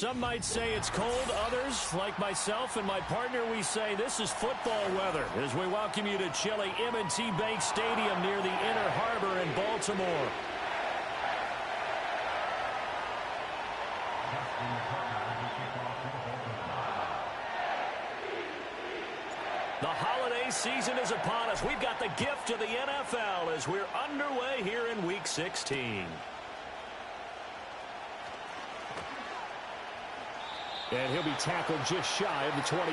Some might say it's cold. Others, like myself and my partner, we say this is football weather as we welcome you to chilly M&T Bank Stadium near the Inner Harbor in Baltimore. The holiday season is upon us. We've got the gift of the NFL as we're underway here in Week 16. And he'll be tackled just shy of the 25.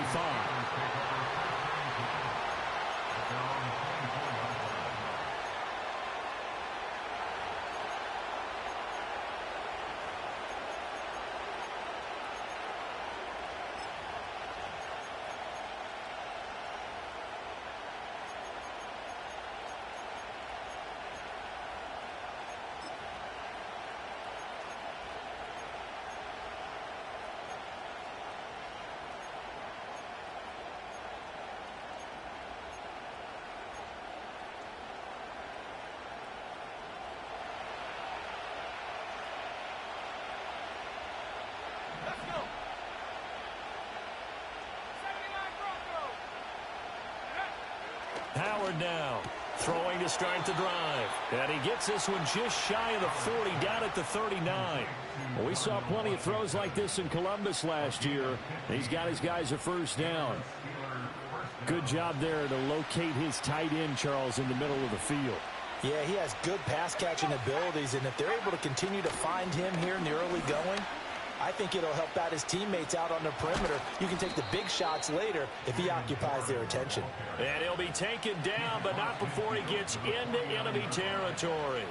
Howard now, throwing to start the drive. And he gets this one just shy of the 40, down at the 39. Well, we saw plenty of throws like this in Columbus last year. He's got his guys a first down. Good job there to locate his tight end, Charles, in the middle of the field. Yeah, he has good pass-catching abilities, and if they're able to continue to find him here in the early going, I think it'll help out his teammates out on the perimeter. You can take the big shots later if he occupies their attention. And he'll be taken down, but not before he gets into enemy territory.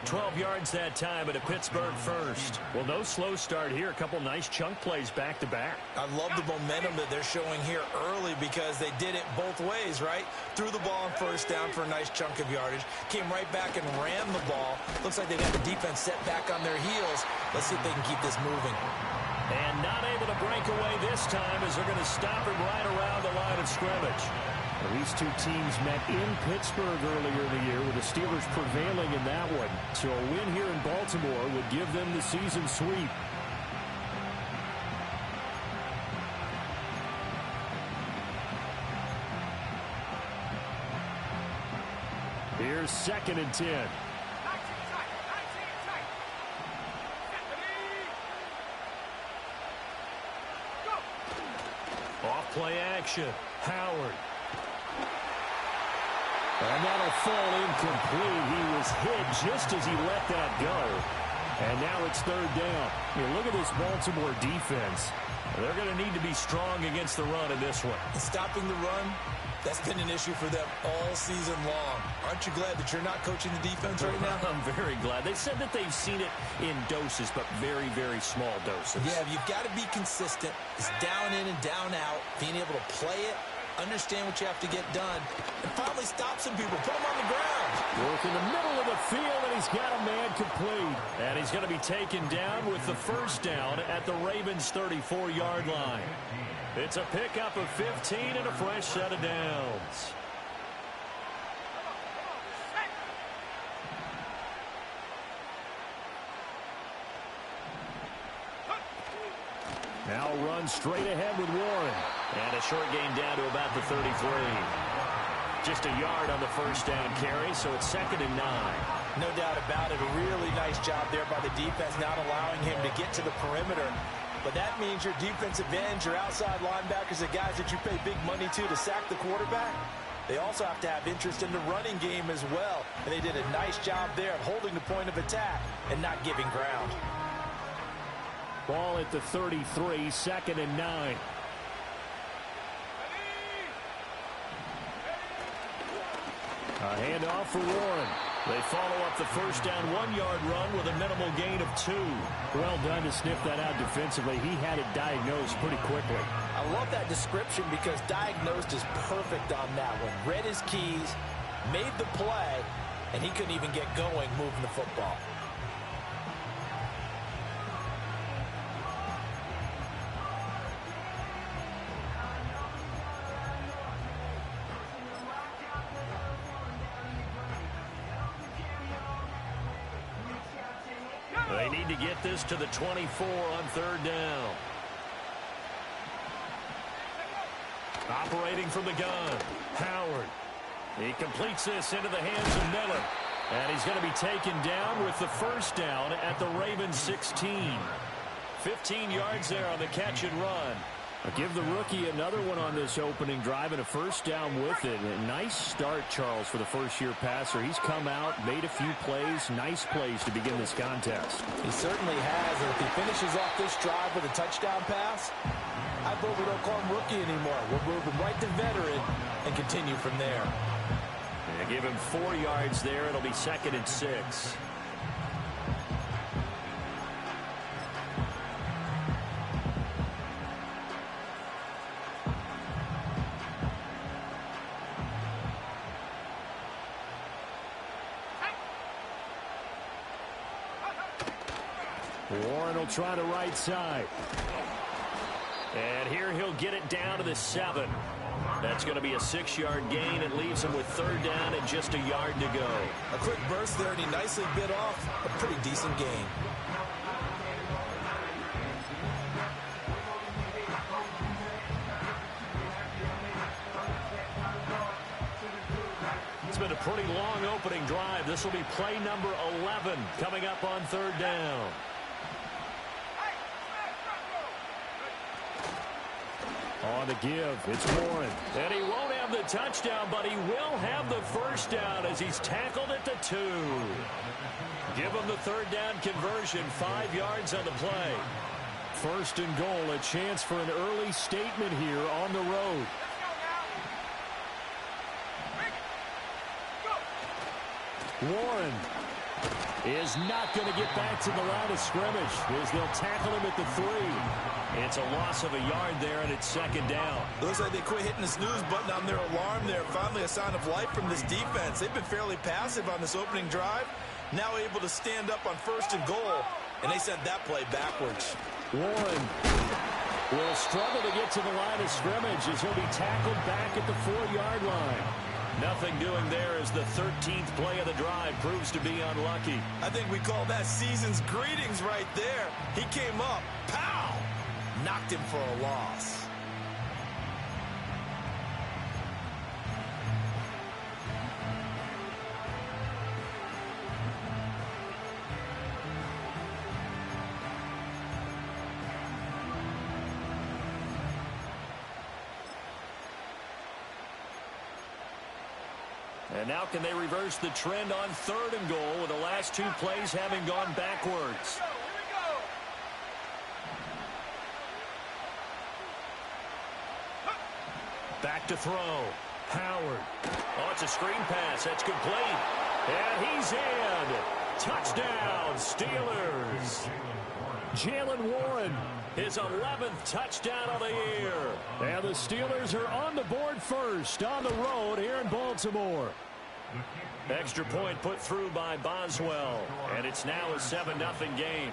12 yards that time, and a Pittsburgh first. Well, no slow start here. A couple nice chunk plays back-to-back. I love the momentum that they're showing here early because they did it both ways, right? Threw the ball on first down for a nice chunk of yardage. Came right back and ran the ball. Looks like they got the defense set back on their heels. Let's see if they can keep this moving. And not able to break away this time as they're going to stop him right around the line of scrimmage. Well, these two teams met in Pittsburgh earlier in the year with the Steelers prevailing in that one. So a win here in Baltimore would give them the season sweep. Here's 2nd and 10. Off play action. Howard. And that'll fall incomplete. He was hit just as he let that go. And now it's 3rd down. Look at this Baltimore defense. They're going to need to be strong against the run in this one. Stopping the run, that's been an issue for them all season long. Aren't you glad that you're not coaching the defense right now? I'm very glad. They said that they've seen it in doses, but very, very small doses. Yeah, you've got to be consistent. It's down in and down out, being able to play it, understand what you have to get done, and finally stop some people, put them on the ground. Work in the middle of the field, and he's got a man complete. And he's going to be taken down with the first down at the Ravens' 34-yard line. It's a pickup of 15 and a fresh set of downs. Now run straight ahead with Warren. And a short gain down to about the 33. Just a yard on the first down carry, so it's 2nd and 9. No doubt about it. A really nice job there by the defense, not allowing him to get to the perimeter. But that means your defensive ends, your outside linebackers, the guys that you pay big money to sack the quarterback, they also have to have interest in the running game as well. And they did a nice job there of holding the point of attack and not giving ground. Ball at the 33, 2nd and 9. A handoff for Warren. They follow up the first down 1-yard run with a minimal gain of 2. Well done to sniff that out defensively. He had it diagnosed pretty quickly. I love that description because diagnosed is perfect on that one. Read his keys, made the play, and he couldn't even get going moving the football. They need to get this to the 24 on third down. Operating from the gun, Howard. He completes this into the hands of Miller. And he's going to be taken down with the first down at the Ravens 16. 15 yards there on the catch and run. I'll give the rookie another one on this opening drive and a first down with it. A nice start, Charles, for the first-year passer. He's come out, made a few plays, nice plays to begin this contest. He certainly has, and if he finishes off this drive with a touchdown pass, I vote we don't call him rookie anymore. We'll move him right to veteran and continue from there. And give him 4 yards there. It'll be 2nd and 6. Warren will try the right side. And here he'll get it down to the 7. That's going to be a 6-yard gain. It leaves him with third down and just a yard to go. A quick burst there, and he nicely bit off a pretty decent gain. It's been a pretty long opening drive. This will be play number 11 coming up on third down. On the give, it's Warren. And he won't have the touchdown, but he will have the first down as he's tackled at the 2. Give him the third down conversion, 5 yards on the play. First and goal, a chance for an early statement here on the road. Warren is not going to get back to the line of scrimmage as they'll tackle him at the 3. It's a loss of a yard there, and it's second down. Looks like they quit hitting the snooze button on their alarm there. Finally a sign of life from this defense. They've been fairly passive on this opening drive. Now able to stand up on first and goal, and they sent that play backwards. Warren will struggle to get to the line of scrimmage as he'll be tackled back at the 4-yard line. Nothing doing there as the 13th play of the drive proves to be unlucky. I think we call that season's greetings right there. He came up, pow! Knocked him for a loss. And now can they reverse the trend on third and goal with the last 2 plays having gone backwards? Back to throw. Howard. Oh, it's a screen pass. That's complete. And he's in. Touchdown, Steelers. Jalen Warren, his 11th touchdown of the year. And the Steelers are on the board first on the road here in Baltimore. Extra point put through by Boswell. And it's now a 7-0 game.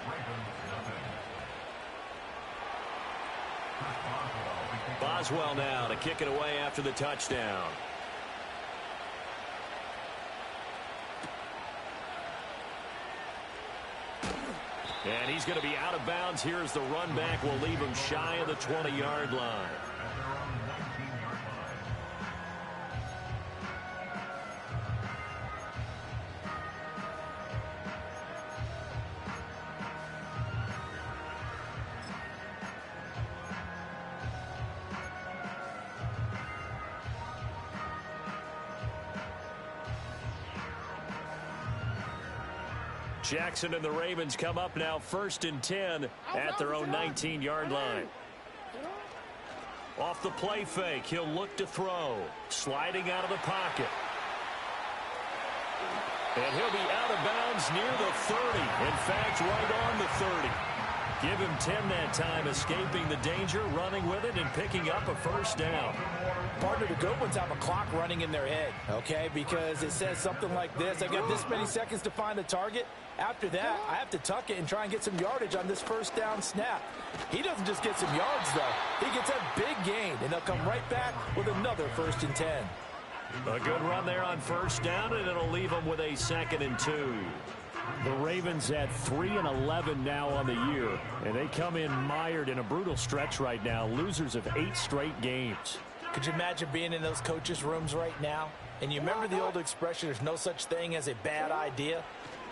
Boswell now to kick it away after the touchdown. And he's going to be out of bounds here as the run back will leave him shy of the 20-yard line. Jackson and the Ravens come up now 1st and 10 at their own 19-yard line. Off the play fake, he'll look to throw. Sliding out of the pocket. And he'll be out of bounds near the 30. In fact, right on the 30. Give him 10 that time, escaping the danger, running with it, and picking up a first down. Partner, the good ones have a clock running in their head, okay? Because it says something like this. I've got this many seconds to find the target. After that, I have to tuck it and try and get some yardage on this first down snap. He doesn't just get some yards, though. He gets a big gain, and they'll come right back with another 1st and 10. A good run there on first down, and it'll leave them with a 2nd and 2. The Ravens at 3-11 now on the year, and they come in mired in a brutal stretch right now, losers of 8 straight games. Could you imagine being in those coaches' rooms right now? And you remember the old expression, there's no such thing as a bad idea?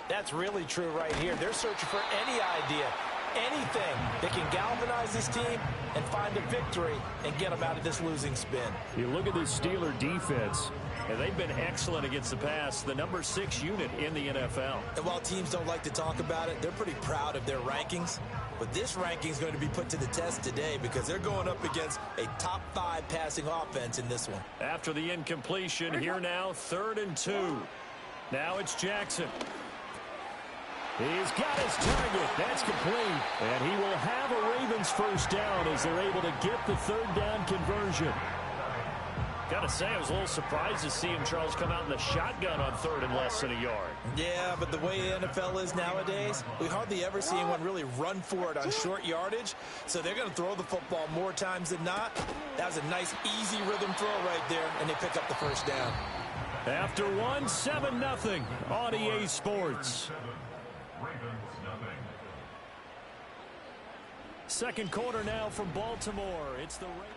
That's really true right here. They're searching for any idea, anything that can galvanize this team and find a victory and get them out of this losing spin. You look at this Steeler defense, and they've been excellent against the pass, the number 6 unit in the NFL. And while teams don't like to talk about it, they're pretty proud of their rankings. But this ranking is going to be put to the test today because they're going up against a top 5 passing offense in this one. After the incompletion, here now, 3rd and 2. Now it's Jackson. He's got his target. That's complete. And he will have a Ravens first down as they're able to get the 3rd down conversion. Got to say, I was a little surprised to see him, Charles, come out in the shotgun on 3rd and less than a yard. Yeah, but the way the NFL is nowadays, we hardly ever see anyone really run for it on short yardage. So they're going to throw the football more times than not. That was a nice, easy rhythm throw right there, and they pick up the first down. After 1, 7-0 on EA Sports. Second quarter now from Baltimore. It's the Ravens.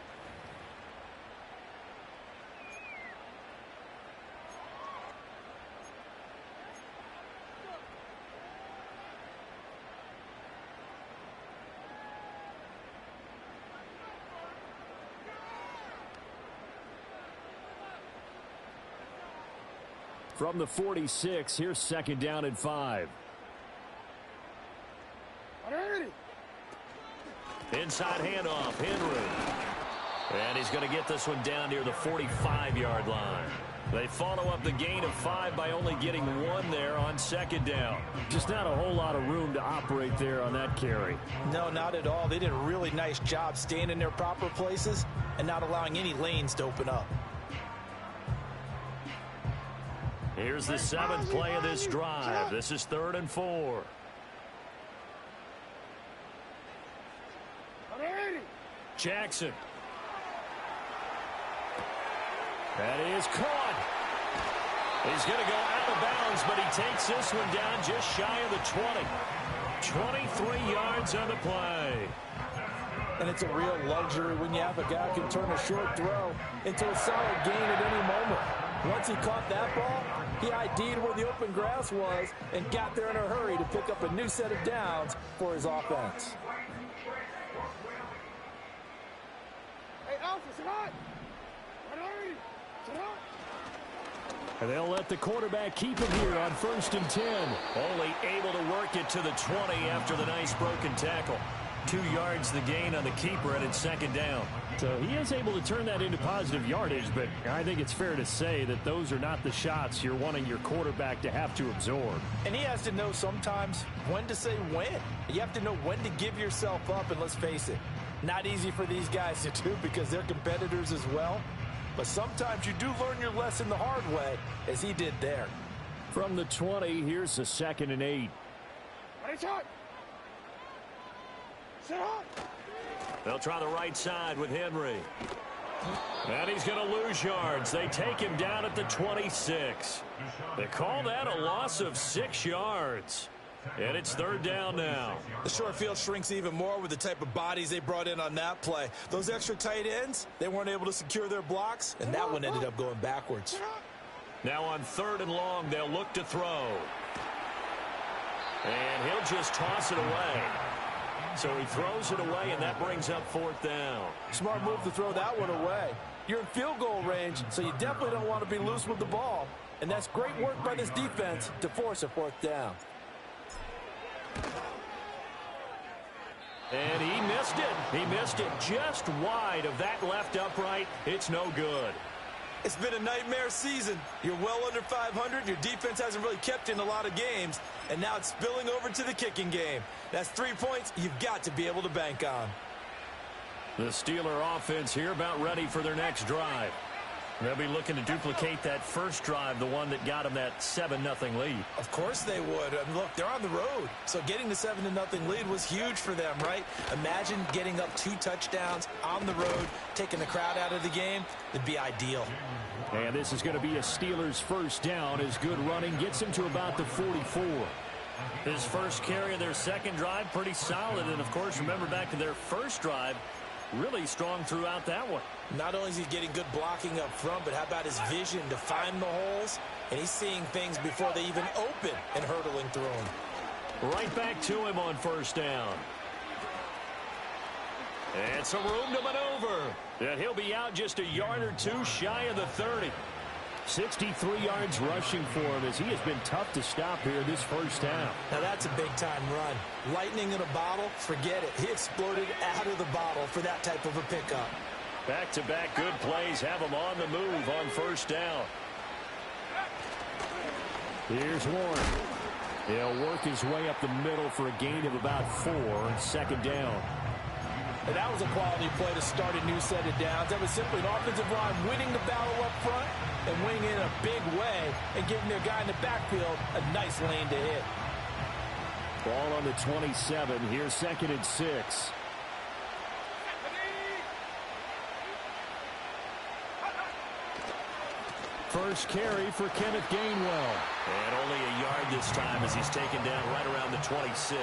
From the 46, here's 2nd down and 5. Inside handoff, Henry. And he's going to get this one down near the 45-yard line. They follow up the gain of 5 by only getting 1 there on 2nd down. Just not a whole lot of room to operate there on that carry. No, not at all. They did a really nice job staying in their proper places and not allowing any lanes to open up. Here's the 7th play of this drive. This is 3rd and 4. Jackson. That is caught. He's going to go out of bounds, but he takes this one down just shy of the 20. 23 yards on the play. And it's a real luxury when you have a guy who can turn a short throw into a solid gain at any moment. Once he caught that ball, he ID'd where the open grass was and got there in a hurry to pick up a new set of downs for his offense. And they'll let the quarterback keep him here on 1st and 10. Only able to work it to the 20 after the nice broken tackle. 2 yards the gain on the keeper, and it's 2nd down. So he is able to turn that into positive yardage, but I think it's fair to say that those are not the shots you're wanting your quarterback to have to absorb. And he has to know sometimes when to say when. You have to know when to give yourself up, and let's face it, not easy for these guys to do because they're competitors as well. But sometimes you do learn your lesson the hard way, as he did there. From the 20, here's a 2nd and 8. They'll try the right side with Henry. And he's going to lose yards. They take him down at the 26. They call that a loss of 6 yards. And it's 3rd down now. The short field shrinks even more with the type of bodies they brought in on that play. Those extra tight ends, they weren't able to secure their blocks, and that one ended up going backwards. Now on 3rd and long, they'll look to throw. And he'll just toss it away. So he throws it away, and that brings up 4th down. Smart move to throw that one away. You're in field goal range, so you definitely don't want to be loose with the ball. And that's great work by this defense to force a 4th down. And he missed it. He missed it just wide of that left upright. It's no good. It's been a nightmare season. You're well under 500. Your defense hasn't really kept in a lot of games. And now it's spilling over to the kicking game. That's 3 points you've got to be able to bank on. The Steeler offense here about ready for their next drive. They'll be looking to duplicate that first drive, the one that got them that 7-0 lead. Of course they would. Look, they're on the road. So getting the 7-0 lead was huge for them, right? Imagine getting up 2 touchdowns on the road, taking the crowd out of the game. It'd be ideal. And this is going to be a Steelers first down as good running gets him to about the 44. His first carry of their second drive, pretty solid. And, of course, remember back to their first drive, really strong throughout that one. Not only is he getting good blocking up front, but how about his vision to find the holes? And he's seeing things before they even open and hurdling through them. Right back to him on first down. And some room to maneuver. And he'll be out just a yard or two shy of the 30. 63 yards rushing for him as he has been tough to stop here this first half. Now that's a big-time run. Lightning in a bottle, forget it. He exploded out of the bottle for that type of a pickup. Back-to-back good plays have him on the move on first down. Here's Warren. He'll work his way up the middle for a gain of about 4 on second down. And that was a quality play to start a new set of downs. That was simply an offensive line winning the battle up front and winning in a big way and giving their guy in the backfield a nice lane to hit. Ball on the 27. Here's 2nd and 6. First carry for Kenneth Gainwell. And only a yard this time as he's taken down right around the 26.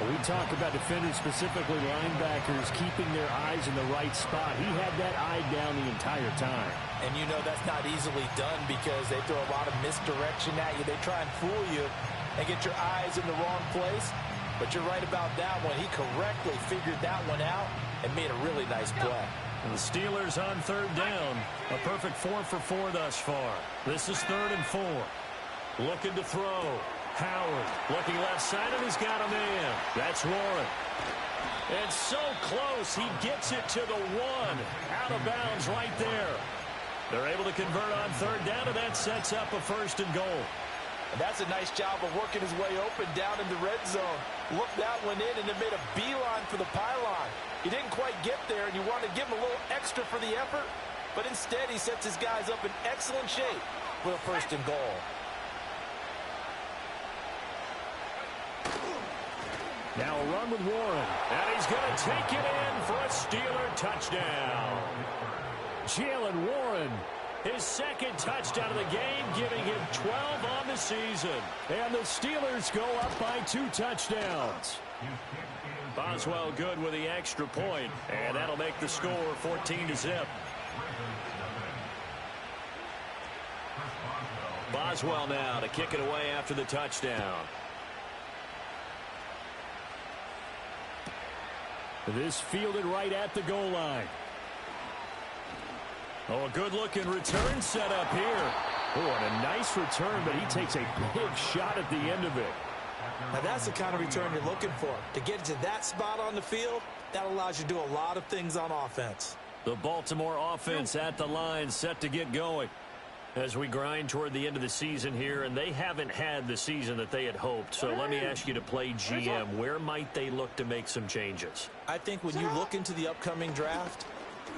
We talk about defenders, specifically linebackers, keeping their eyes in the right spot. He had that eye down the entire time. And you know that's not easily done because they throw a lot of misdirection at you. They try and fool you and get your eyes in the wrong place. But you're right about that one. He correctly figured that one out and made a really nice play. And the Steelers on third down. A perfect 4 for 4 thus far. This is 3rd and 4. Looking to throw. Howard looking left side, and he's got a man. That's Warren. And so close, he gets it to the 1. Out of bounds right there. They're able to convert on third down, and that sets up a 1st and goal. And that's a nice job of working his way open down in the red zone. Looked that one in and then made a beeline for the pylon. He didn't quite get there, and you want to give him a little extra for the effort. But instead, he sets his guys up in excellent shape for a 1st and goal. Now a run with Warren. And he's going to take it in for a Steeler touchdown. Jalen Warren, his 2nd touchdown of the game, giving him 12 on the season. And the Steelers go up by 2 touchdowns. Boswell good with the extra point, and that'll make the score 14-0. Boswell now to kick it away after the touchdown. This fielded right at the goal line. Oh, a good-looking return set up here. Oh, and a nice return, but he takes a big shot at the end of it. Now, that's the kind of return you're looking for. To get to that spot on the field, that allows you to do a lot of things on offense. The Baltimore offense at the line, set to get going. As we grind toward the end of the season here, and they haven't had the season that they had hoped. So let me ask you to play GM. Where might they look to make some changes? I think when you look into the upcoming draft,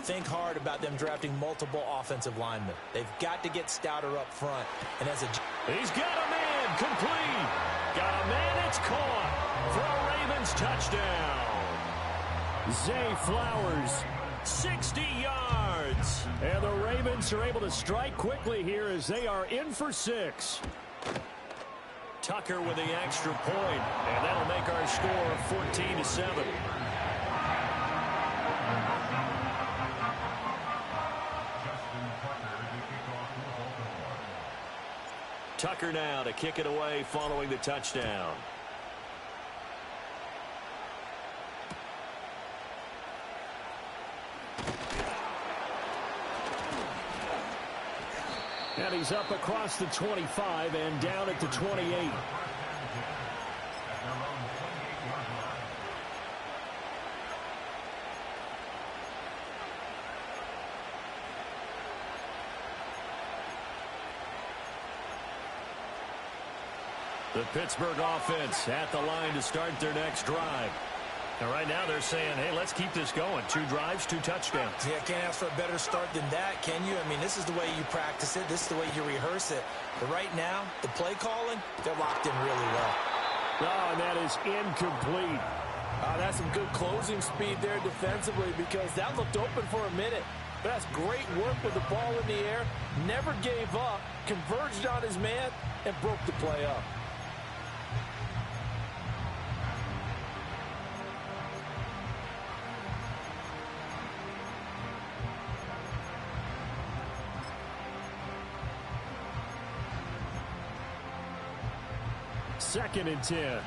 think hard about them drafting multiple offensive linemen. They've got to get stouter up front. And as he's got a man, complete. Got a man, it's caught for a Ravens touchdown. Zay Flowers, 60 yards. And the Ravens are able to strike quickly here as they are in for 6. Tucker with the extra point, and that'll make our score 14-7. Tucker now to kick it away following the touchdown. And he's up across the 25 and down at the 28. The Pittsburgh offense at the line to start their next drive. And right now they're saying, hey, let's keep this going. 2 drives, 2 touchdowns. Yeah, can't ask for a better start than that, can you? I mean, this is the way you practice it. This is the way you rehearse it. But right now, the play calling, they're locked in really well. Oh, and that is incomplete. That's some good closing speed there defensively because that looked open for a minute. But that's great work with the ball in the air. Never gave up, converged on his man, and broke the play up. 2nd and 10.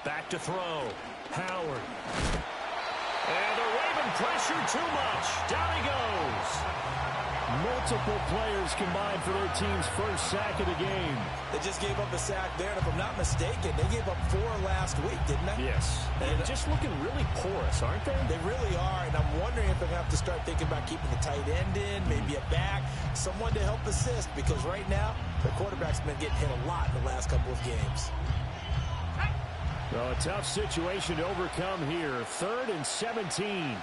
Back to throw. Howard. And the Raven pressure too much. Down he goes. Multiple players combined for their team's first sack of the game. They just gave up a sack there, and if I'm not mistaken, they gave up 4 last week, didn't they? Yes. And just looking really porous, aren't they? They really are, and I'm wondering if they're going to have to start thinking about keeping the tight end in, maybe a back, someone to help assist, because right now, the quarterback's been getting hit a lot in the last couple of games. Well, a tough situation to overcome here. 3rd and 17.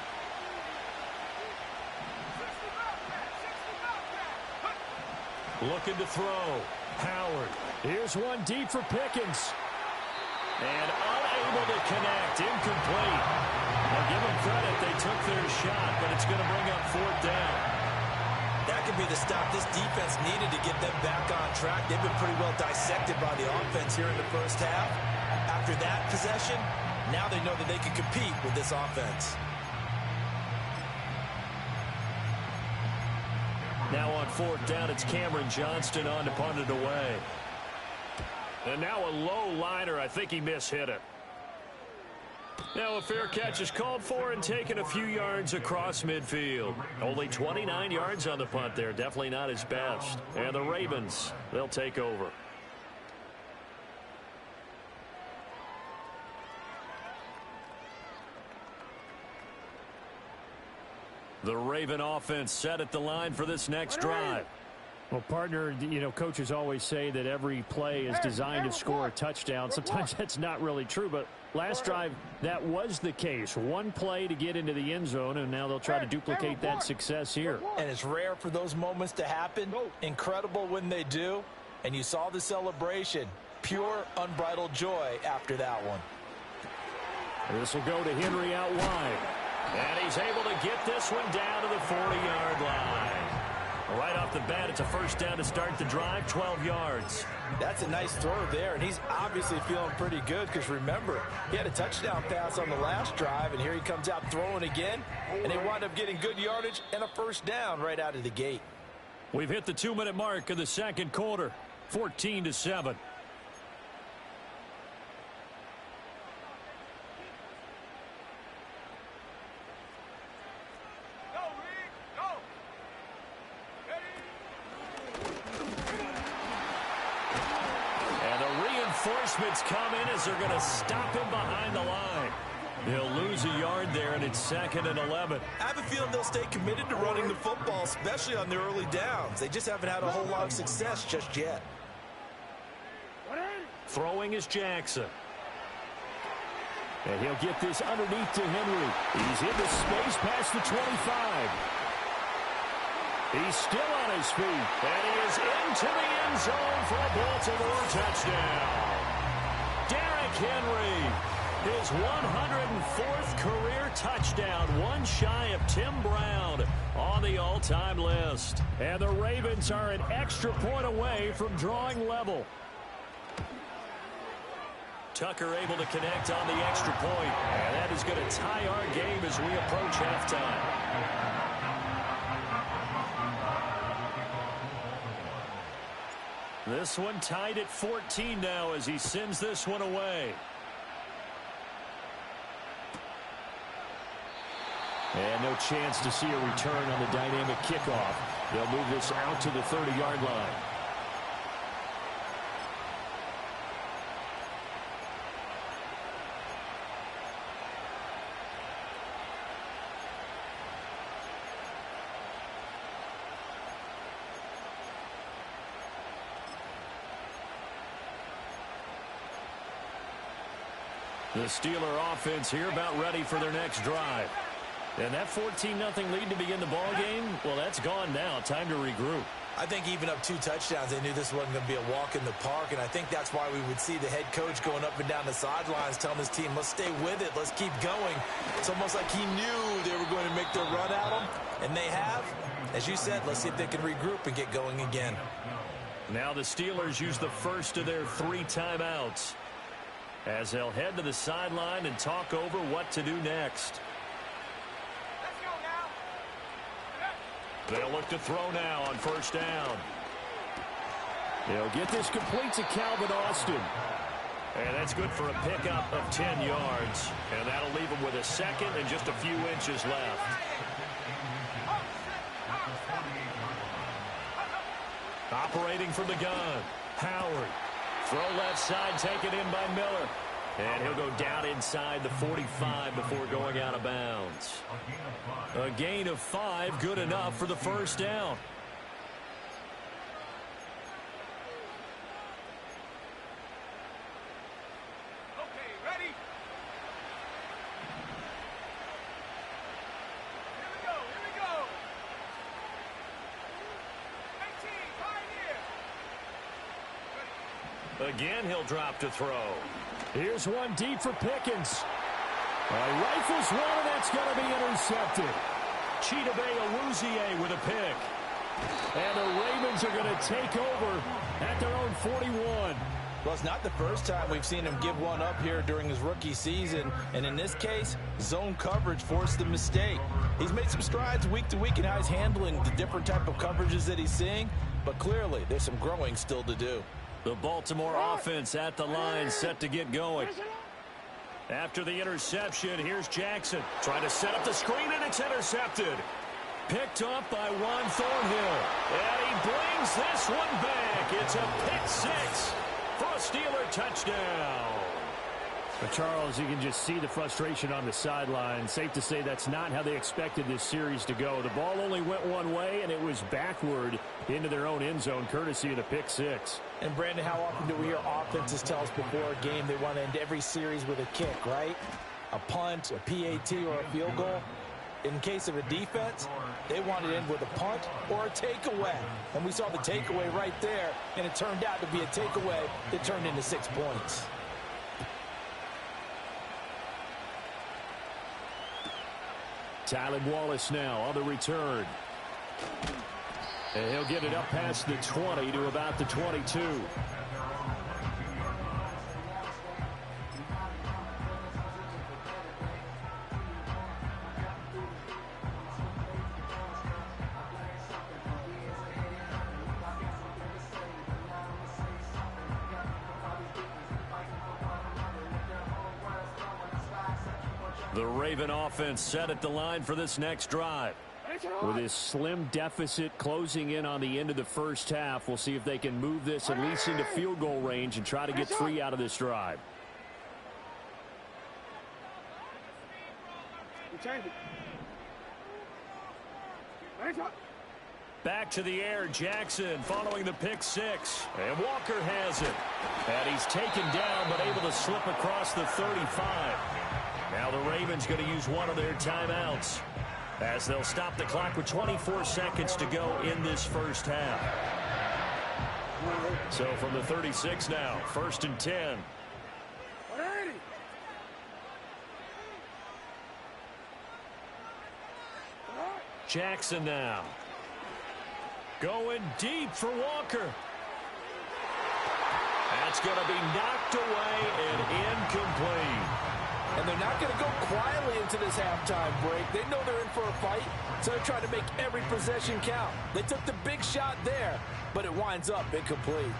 Looking to throw. Howard. Here's one deep for Pickens. And unable to connect. Incomplete. I'll give them credit. They took their shot, but it's going to bring up 4th down. That could be the stop this defense needed to get them back on track. They've been pretty well dissected by the offense here in the first half. After that possession, now they know that they can compete with this offense. Now on 4th down, it's Cameron Johnston on to punt it away. And now a low liner. I think he mishit it. Now a fair catch is called for and taken a few yards across midfield. Only 29 yards on the punt there. Definitely not his best. And the Ravens, they'll take over. The Raven offense set at the line for this next drive. Well, partner, you know, coaches always say that every play is designed to score a touchdown. Sometimes that's not really true, but last drive, that was the case. One play to get into the end zone, and now they'll try to duplicate that success here. And it's rare for those moments to happen. Incredible when they do. And you saw the celebration. Pure, unbridled joy after that one. This will go to Henry out wide. And he's able to get this one down to the 40-yard line. Right off the bat, it's a first down to start the drive, 12 yards. That's a nice throw there, and he's obviously feeling pretty good because, remember, he had a touchdown pass on the last drive, and here he comes out throwing again, and they wind up getting good yardage and a first down right out of the gate. We've hit the 2-minute mark of the second quarter, 14-7. Reinforcements come in as they're going to stop him behind the line. He'll lose a yard there, and it's 2nd and 11. I have a feeling they'll stay committed to running the football, especially on the early downs. They just haven't had a whole lot of success just yet. Throwing is Jackson. And he'll get this underneath to Henry. He's into space past the 25. He's still on his feet, and he is into the end zone for a Baltimore touchdown. Derrick Henry, his 104th career touchdown, one shy of Tim Brown on the all-time list. And the Ravens are an extra point away from drawing level. Tucker able to connect on the extra point, and that is going to tie our game as we approach halftime. This one tied at 14 now as he sends this one away. And no chance to see a return on the dynamic kickoff. They'll move this out to the 30-yard line. The Steeler offense here about ready for their next drive. And that 14-0 lead to begin the ball game, well, that's gone now. Time to regroup. I think even up 2 touchdowns, they knew this wasn't going to be a walk in the park, and I think that's why we would see the head coach going up and down the sidelines telling his team, let's stay with it, let's keep going. It's almost like he knew they were going to make their run at him, And they have. As you said, let's see if they can regroup and get going again. Now the Steelers use the first of their 3 timeouts as they'll head to the sideline and talk over what to do next. Let's go now. They'll look to throw now on first down. They'll get this complete to Calvin Austin. And that's good for a pickup of 10 yards. And that'll leave him with a second and just a few inches left. Operating from the gun, Howard. Throw left side, taken in by Miller. And he'll go down inside the 45 before going out of bounds. A gain of 5, good enough for the first down. Okay, ready? Here we go. 18, right here. Again, he'll drop to throw. Here's one deep for Pickens. Rifles one, and that's going to be intercepted. Chidobe Awuzie with a pick. And the Ravens are going to take over at their own 41. Well, it's not the first time we've seen him give one up here during his rookie season. And in this case, zone coverage forced the mistake. He's made some strides week to week in how he's handling the different type of coverages that he's seeing. But clearly, there's some growing still to do. The Baltimore offense at the line set to get going. After the interception, here's Jackson. Trying to set up the screen, and it's intercepted. Picked up by Juan Thornhill. And he brings this one back. It's a pick 6 for a Steeler touchdown. But Charles, you can just see the frustration on the sideline. Safe to say that's not how they expected this series to go. The ball only went one way, and it was backward into their own end zone, courtesy of the pick 6. And, Brandon, how often do we hear offenses tell us before a game they want to end every series with a kick, right? A punt, a PAT, or a field goal. In case of a defense, they want to end with a punt or a takeaway. And we saw the takeaway right there, and it turned out to be a takeaway that turned into 6 points. Tylan Wallace now on the return. And he'll get it up past the 20 to about the 22. The Raven offense set at the line for this next drive. With this slim deficit closing in on the end of the first half, we'll see if they can move this at least into field goal range and try to get 3 out of this drive. Back to the air, Jackson following the pick 6. And Walker has it. And he's taken down but able to slip across the 35. Now the Ravens going to use one of their timeouts as they'll stop the clock with 24 seconds to go in this first half. So from the 36 now, 1st and 10. Jackson now. Going deep for Walker. That's going to be knocked away and incomplete. And they're not going to go quietly into this halftime break. They know they're in for a fight, so they're trying to make every possession count. They took the big shot there, but it winds up incomplete.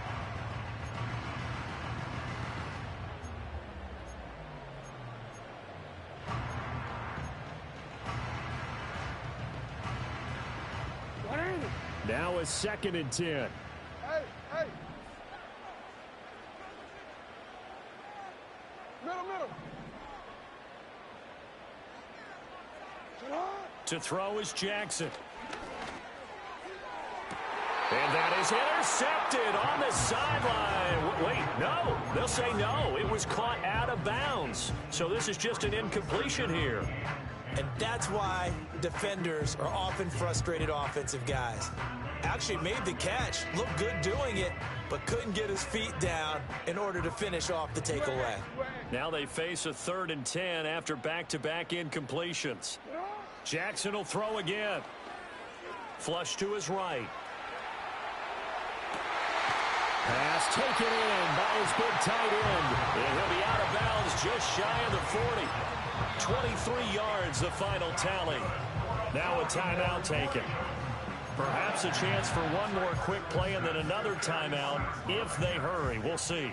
Now a 2nd and 10. Hey. Middle. To throw is Jackson. And that is intercepted on the sideline. Wait, no. They'll say no. It was caught out of bounds. So this is just an incompletion here. And that's why defenders are often frustrated offensive guys. Actually made the catch, looked good doing it, but couldn't get his feet down in order to finish off the takeaway. Now they face a 3rd and 10 after back-to-back incompletions. Jackson will throw again. Flush to his right. Pass taken in by his big tight end. And he'll be out of bounds just shy of the 40. 23 yards, the final tally. Now a timeout taken. Perhaps a chance for one more quick play and then another timeout if they hurry. We'll see.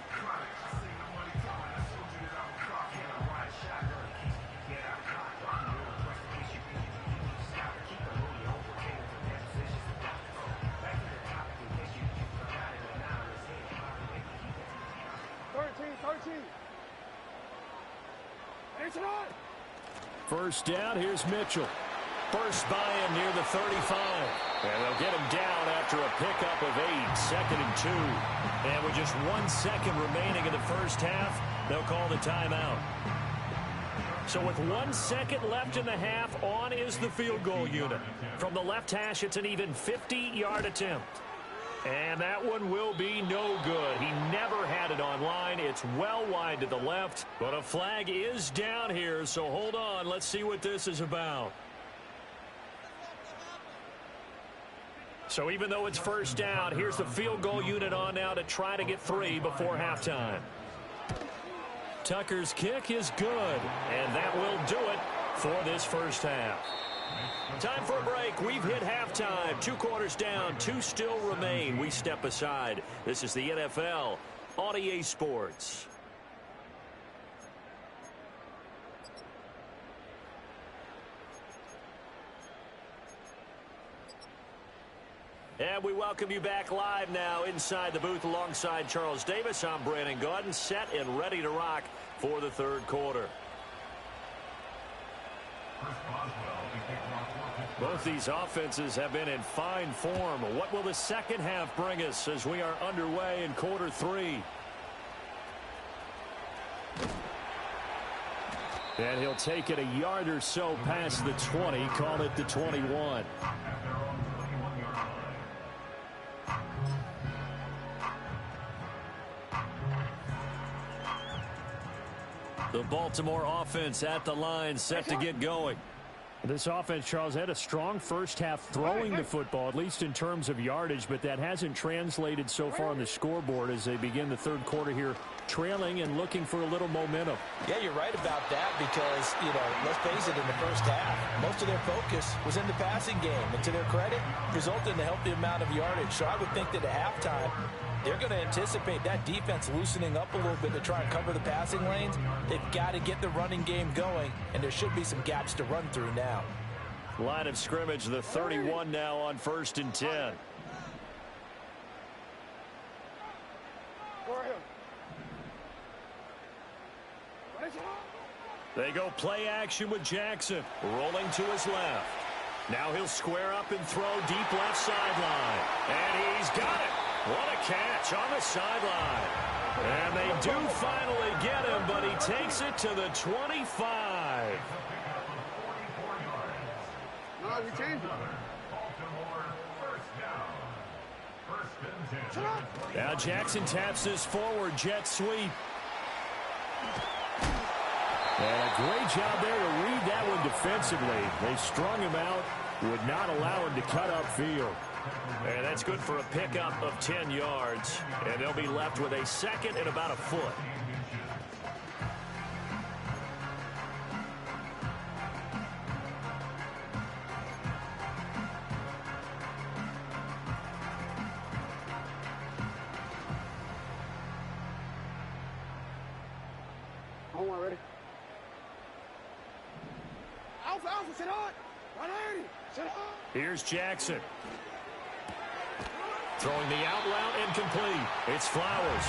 First down, here's Mitchell. First by him near the 35. And they'll get him down after a pickup of 8. Second and 2. And with just 1 second remaining in the first half, they'll call the timeout. So with 1 second left in the half, on is the field goal unit. From the left hash, it's an even 50-yard attempt. And that one will be no good. He never had it on line. It's well wide to the left. But a flag is down here, so hold on. Let's see what this is about. So even though it's first down, here's the field goal unit on now to try to get 3 before halftime. Tucker's kick is good, and that will do it for this first half. Time for a break. We've hit halftime. 2 quarters down, 2 still remain. We step aside. This is the NFL on EA Sports. And we welcome you back live now inside the booth alongside Charles Davis. I'm Brandon Gaudin, set and ready to rock for the third quarter. Both these offenses have been in fine form. What will the second half bring us as we are underway in quarter 3? And he'll take it a yard or so past the 20, call it the 21. The Baltimore offense at the line, set to get going. This offense, Charles, had a strong first half throwing the football, at least in terms of yardage, but that hasn't translated so far on the scoreboard as they begin the third quarter here, trailing and looking for a little momentum. Yeah, you're right about that because, let's face it, in the first half, most of their focus was in the passing game. And to their credit, resulted in a healthy amount of yardage. So I would think that at halftime, they're going to anticipate that defense loosening up a little bit to try and cover the passing lanes. They've got to get the running game going, and there should be some gaps to run through now. Line of scrimmage, the 31 now on 1st and 10. They go play action with Jackson, rolling to his left. Now he'll square up and throw deep left sideline. And he's got it. What a catch on the sideline. And they do finally get him, but he takes it to the 25. No, we changed it. Now Jackson taps this forward jet sweep. And a great job there to read that one defensively. They strung him out, would not allow him to cut upfield. And that's good for a pickup of 10 yards. And they'll be left with a second and about a foot. Hold on, ready? Alpha, sit on. 180, sit on. Here's Jackson. Throwing the out route incomplete. It's Flowers.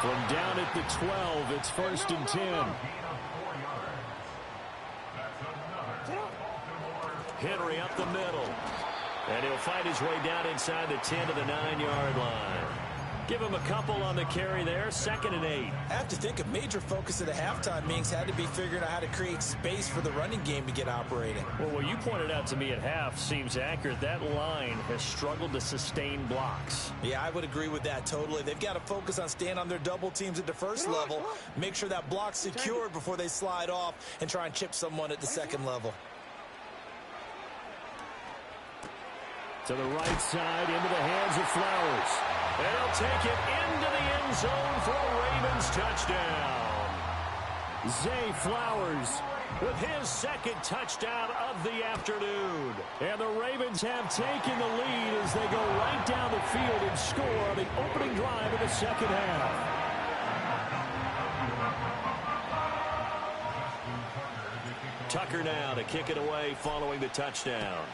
From down at the 12, it's 1st and 10. Henry up the middle. And he'll find his way down inside the 10 to the 9-yard line. Give him a couple on the carry there. 2nd and 8. I have to think a major focus of the halftime meetings had to be figuring out how to create space for the running game to get operating. Well, what you pointed out to me at half seems accurate. That line has struggled to sustain blocks. Yeah, I would agree with that totally. They've got to focus on staying on their double teams at the first level, make sure that block's secured before they slide off and try and chip someone at the second level. To the right side, into the hands of Flowers. They'll take it into the end zone for a Ravens touchdown. Zay Flowers with his second touchdown of the afternoon. And the Ravens have taken the lead as they go right down the field and score on the opening drive of the second half. Tucker now to kick it away following the touchdown.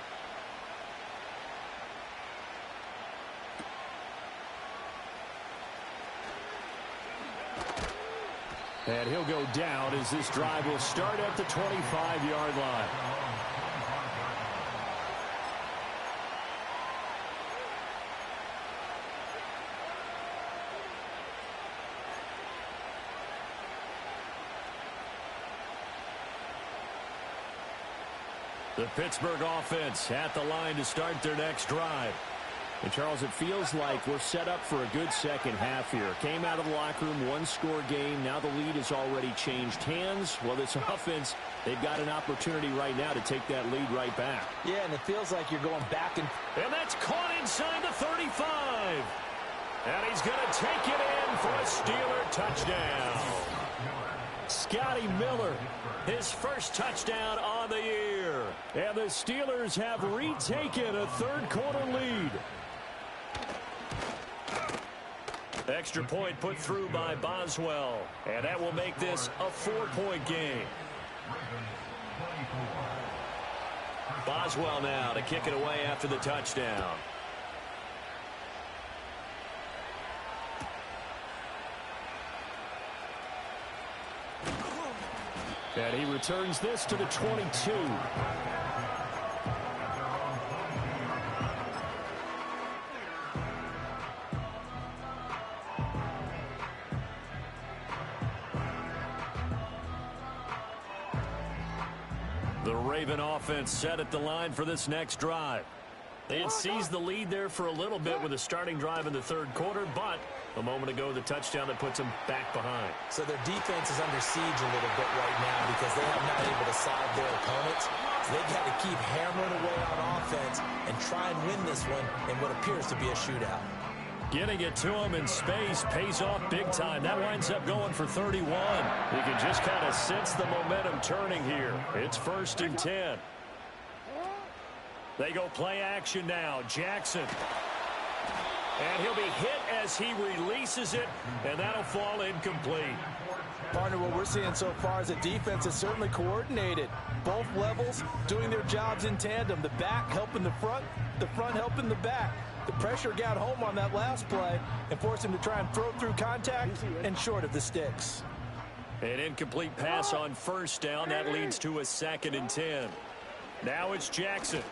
And he'll go down as this drive will start at the 25-yard line. The Pittsburgh offense at the line to start their next drive. And, Charles, it feels like we're set up for a good second half here. Came out of the locker room, one-score game. Now the lead has already changed hands. Well, this offense, they've got an opportunity right now to take that lead right back. Yeah, and it feels like you're going back. And that's caught inside the 35. And he's going to take it in for a Steeler touchdown. Scotty Miller, his first touchdown on the year. And the Steelers have retaken a third-quarter lead. Extra point put through by Boswell. And that will make this a 4-point game. Boswell now to kick it away after the touchdown. And he returns this to the 22. The Raven offense set at the line for this next drive. They had seized the lead there for a little bit with a starting drive in the third quarter, but a moment ago the touchdown that puts them back behind. So their defense is under siege a little bit right now because they have not able to solve their opponents. So they've got to keep hammering away on offense and try and win this one in what appears to be a shootout. Getting it to him in space pays off big time. That winds up going for 31. You can just kind of sense the momentum turning here. It's 1st and 10. They go play action now. Jackson. And he'll be hit as he releases it, and that'll fall incomplete. Partner, what we're seeing so far is the defense is certainly coordinated. Both levels doing their jobs in tandem. The back helping the front helping the back. The pressure got home on that last play and forced him to try and throw through contact and short of the sticks. An incomplete pass on 1st down. That leads to a 2nd and 10. Now it's Jackson.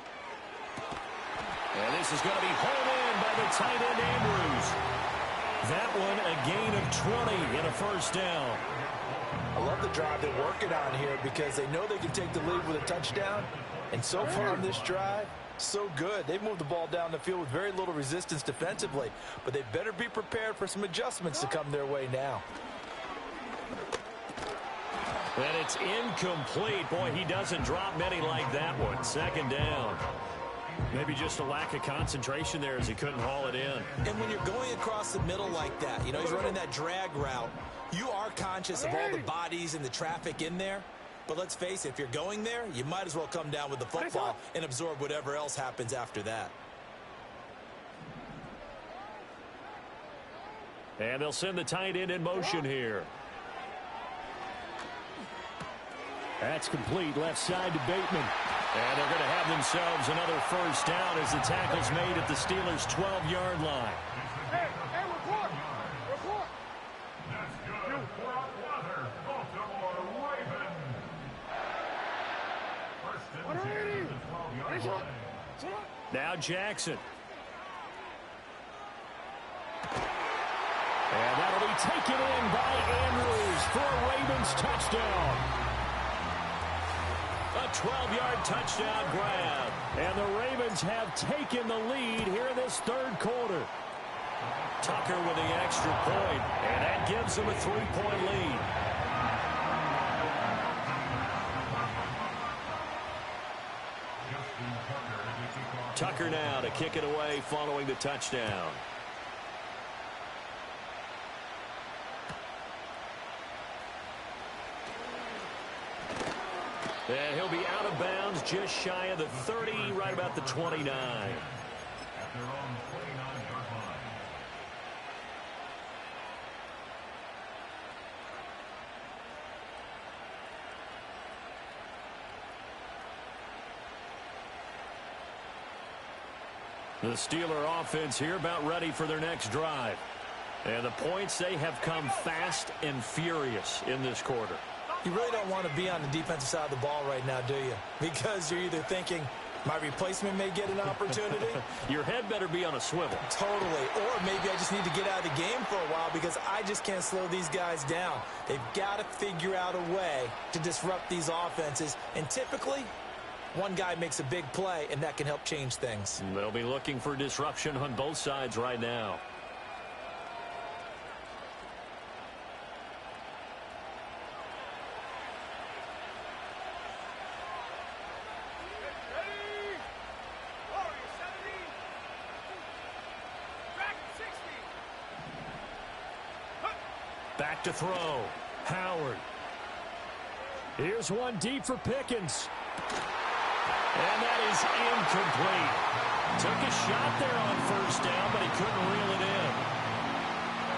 And this is going to be hauled in by the tight end Andrews. That one a gain of 20 and a 1st down. I love the drive they're working on here because they know they can take the lead with a touchdown. And so far on this drive, so good. They've moved the ball down the field with very little resistance defensively. But they better be prepared for some adjustments to come their way now. And it's incomplete. Boy, he doesn't drop many like that one. 2nd down. Maybe just a lack of concentration there as he couldn't haul it in. And when you're going across the middle like that, you know, he's running that drag route, you are conscious of all the bodies and the traffic in there. But let's face it, if you're going there, you might as well come down with the football and absorb whatever else happens after that. And they'll send the tight end in motion here. That's complete left side to Bateman. And they're going to have themselves another 1st down as the tackle's made at the Steelers' 12-yard line. Hey, report! Report! Now Jackson. And that'll be taken in by Andrews for a Ravens touchdown. A 12-yard touchdown grab. And the Ravens have taken the lead here in this third quarter. Tucker with the extra point, and that gives them a 3-point lead. Tucker now to kick it away following the touchdown. And he'll be out of bounds just shy of the 30, right about the 29. The Steeler offense here about ready for their next drive. And the points, they have come fast and furious in this quarter. You really don't want to be on the defensive side of the ball right now, do you? Because you're either thinking, my replacement may get an opportunity. Your head better be on a swivel. Totally. Or maybe I just need to get out of the game for a while because I just can't slow these guys down. They've got to figure out a way to disrupt these offenses. And typically, one guy makes a big play, and that can help change things. They'll be looking for disruption on both sides right now. Back to throw. Howard. Here's one deep for Pickens. And that is incomplete. Took a shot there on first down, but he couldn't reel it in.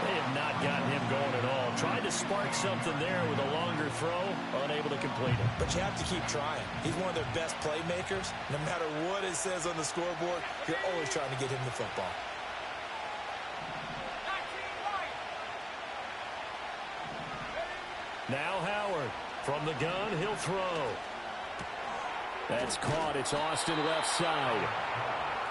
They have not gotten him going at all. Tried to spark something there with a longer throw, unable to complete it. But you have to keep trying. He's one of their best playmakers. No matter what it says on the scoreboard, you're always trying to get him the football. Now Howard. From the gun, he'll throw. That's caught. It's Austin left side.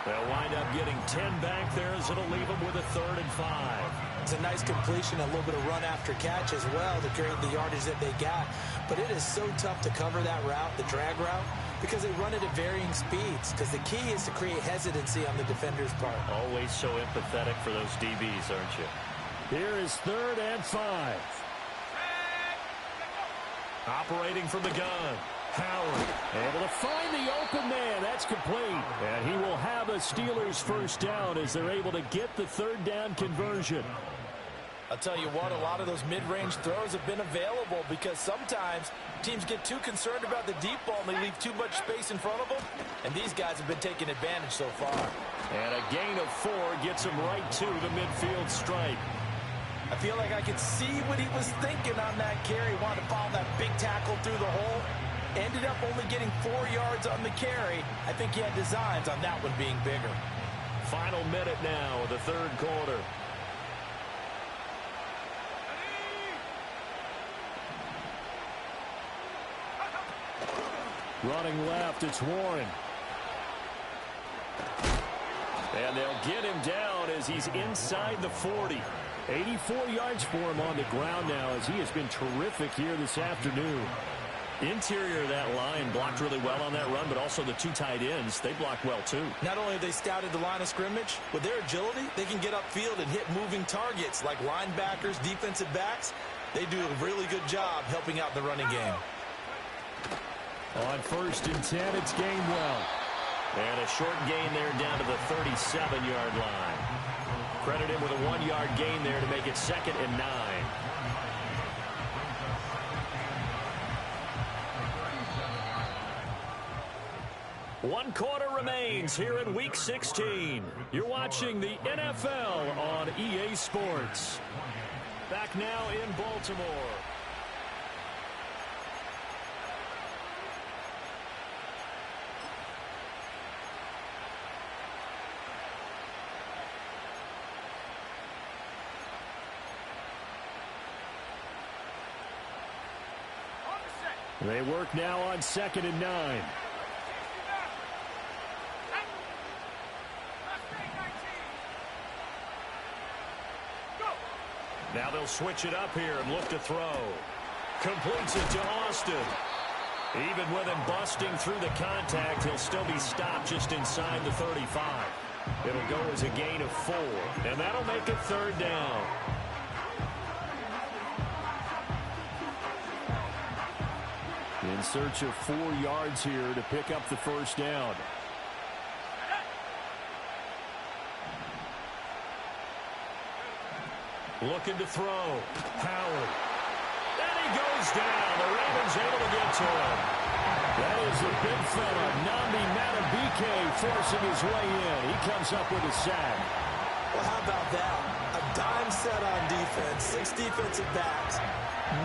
They'll wind up getting 10 back there as it'll leave them with a 3rd and 5. It's a nice completion, a little bit of run after catch as well to create the yardage that they got. But it is so tough to cover that route, the drag route, because they run it at varying speeds. Because the key is to create hesitancy on the defender's part. Always so empathetic for those DBs, aren't you? Here is 3rd and 5. Operating from the gun. Howard able to find the open man. That's complete. And he will have a Steelers first down as they're able to get the 3rd down conversion. I'll tell you what, a lot of those mid-range throws have been available because sometimes teams get too concerned about the deep ball and they leave too much space in front of them. And these guys have been taking advantage so far. And a gain of 4 gets him right to the midfield stripe. I feel like I could see what he was thinking on that carry. Wanted to follow that big tackle through the hole. Ended up only getting 4 yards on the carry. I think he had designs on that one being bigger. Final minute now of the 3rd quarter. Running left, it's Warren. And they'll get him down as he's inside the 40. 84 yards for him on the ground now as he has been terrific here this afternoon. Interior of that line blocked really well on that run, but also the 2 tight ends, they blocked well too. Not only have they scouted the line of scrimmage, with their agility, they can get upfield and hit moving targets like linebackers, defensive backs. They do a really good job helping out the running game. On 1st and 10, it's Gainwell. And a short gain there down to the 37-yard line. Credit him with a 1-yard gain there to make it 2nd and 9. One quarter remains here in Week 16. You're watching the NFL on EA Sports. Back now in Baltimore. They work now on 2nd and 9. Now they'll switch it up here and look to throw. Completes it to Austin. Even with him busting through the contact, he'll still be stopped just inside the 35. It'll go as a gain of 4, and that'll make it 3rd down. In search of 4 yards here to pick up the first down. Looking to throw. Howard. And he goes down. The Ravens able to get to him. That is the big fella, Nnamdi Madubuike, forcing his way in. He comes up with a sack. Well, how about that? A dime set on defense, 6 defensive backs.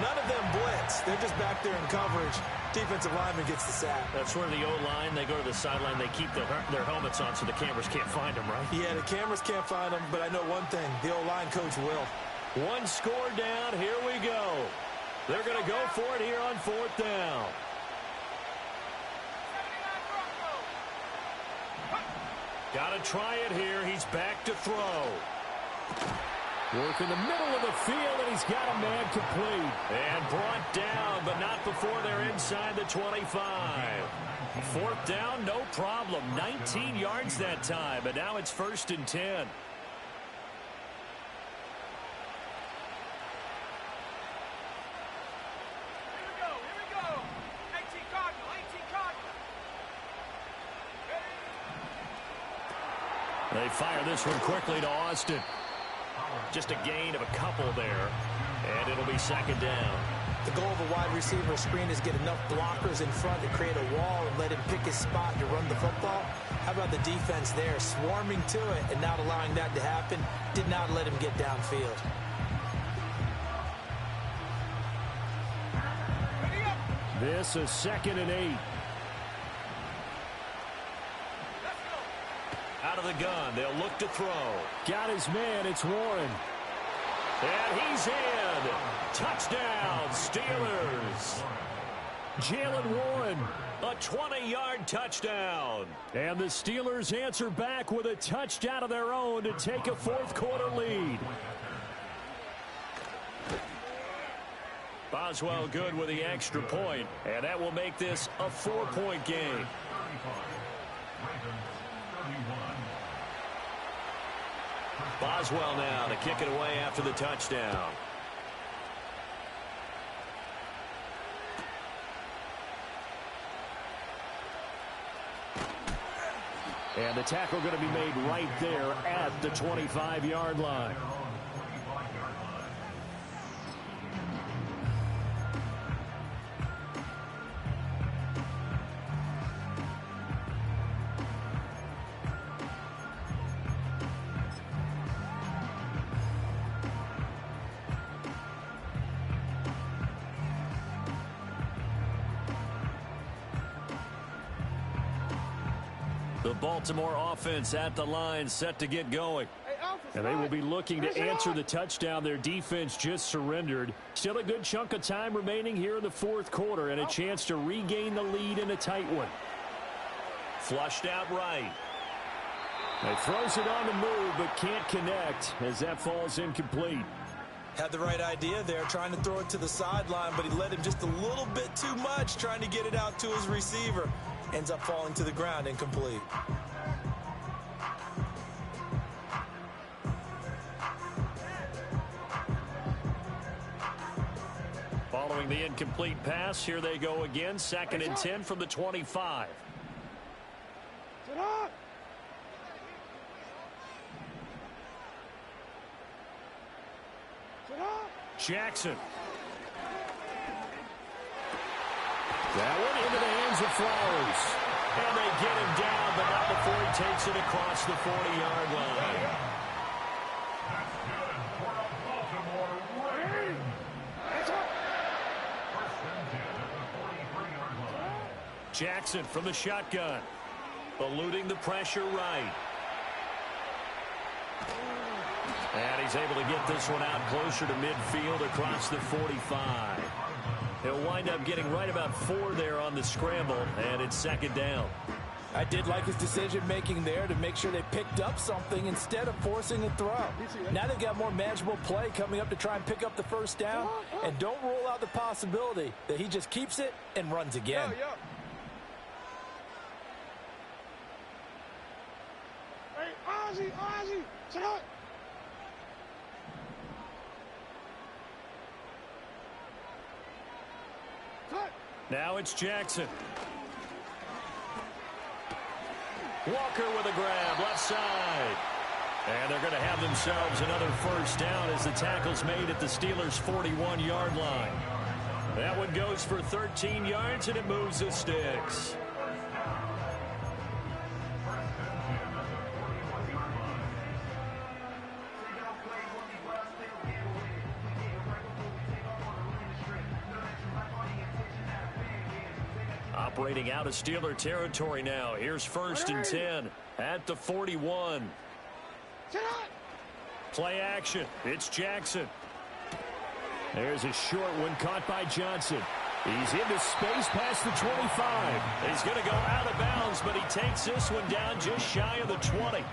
None of them blitz. They're just back there in coverage. Defensive lineman gets the sack. That's where the O-line, they go to the sideline, they keep their helmets on so the cameras can't find them, right? Yeah, the cameras can't find them, but I know one thing. The O-line coach will. One score down. Here we go. They're going to go for it here on 4th down. Got to try it here. He's back to throw. Work in the middle of the field, and he's got a man complete. And brought down, but not before they're inside the 25. 4th down, no problem. 19 yards that time, but now it's 1st and 10. They fire this one quickly to Austin. Just a gain of a couple there, and it'll be 2nd down. The goal of a wide receiver screen is get enough blockers in front to create a wall and let him pick his spot to run the football. How about the defense there, swarming to it and not allowing that to happen? Did not let him get downfield. This is 2nd and 8. Out of the gun, they'll look to throw. Got his man, it's Warren. And he's in. Touchdown, Steelers. Jalen Warren. A 20-yard touchdown. And the Steelers answer back with a touchdown of their own to take a 4th quarter lead. Boswell good with the extra point, and that will make this a 4-point game. Boswell now to kick it away after the touchdown. And the tackle going to be made right there at the 25-yard line. The Baltimore offense at the line, set to get going. And they will be looking to answer the touchdown their defense just surrendered. Still a good chunk of time remaining here in the 4th quarter and a chance to regain the lead in a tight one. Flushed out right. He throws it on the move but can't connect as that falls incomplete. Had the right idea there, trying to throw it to the sideline, but he let him just a little bit too much, trying to get it out to his receiver. Ends up falling to the ground, incomplete. Following the incomplete pass, here they go again. 2nd and 10 from the 25. Jackson. That one into the hands of Flowers. And they get him down, but not before he takes it across the 40-yard line. Jackson from the shotgun. Eluding the pressure right. And he's able to get this one out closer to midfield across the 45. He'll wind up getting right about 4 there on the scramble, and it's 2nd down. I did like his decision-making there to make sure they picked up something instead of forcing a throw. Now they've got more manageable play coming up to try and pick up the 1st down, and don't rule out the possibility that he just keeps it and runs again. Hey, Ozzie, sit up. Now it's Jackson. Walker with a grab, left side. And they're going to have themselves another first down as the tackle's made at the Steelers' 41-yard line. That one goes for 13 yards, and it moves the sticks. Operating out of Steeler territory now. Here's 1st and 10 at the 41. Play action. It's Jackson. There's a short one caught by Johnson. He's into space past the 25. He's going to go out of bounds, but he takes this one down just shy of the 20.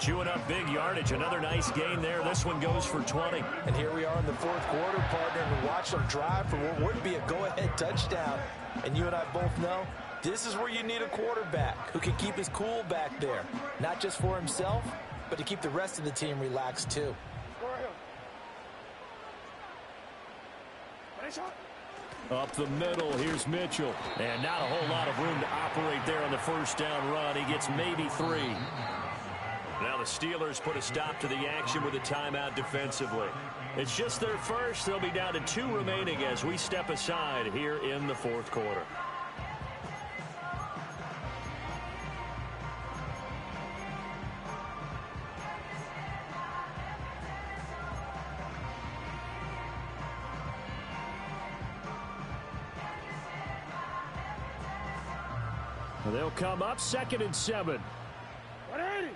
Chewing up big yardage. Another nice gain there. This one goes for 20. And here we are in the 4th quarter, partner, and watch them drive for what would be a go-ahead touchdown. And you and I both know this is where you need a quarterback who can keep his cool back there. Not just for himself, but to keep the rest of the team relaxed too. Up the middle, here's Mitchell. And not a whole lot of room to operate there on the first down run. He gets maybe 3. Now the Steelers put a stop to the action with a timeout defensively. It's just their first. They'll be down to 2 remaining as we step aside here in the 4th quarter. They'll come up 2nd and 7. 180.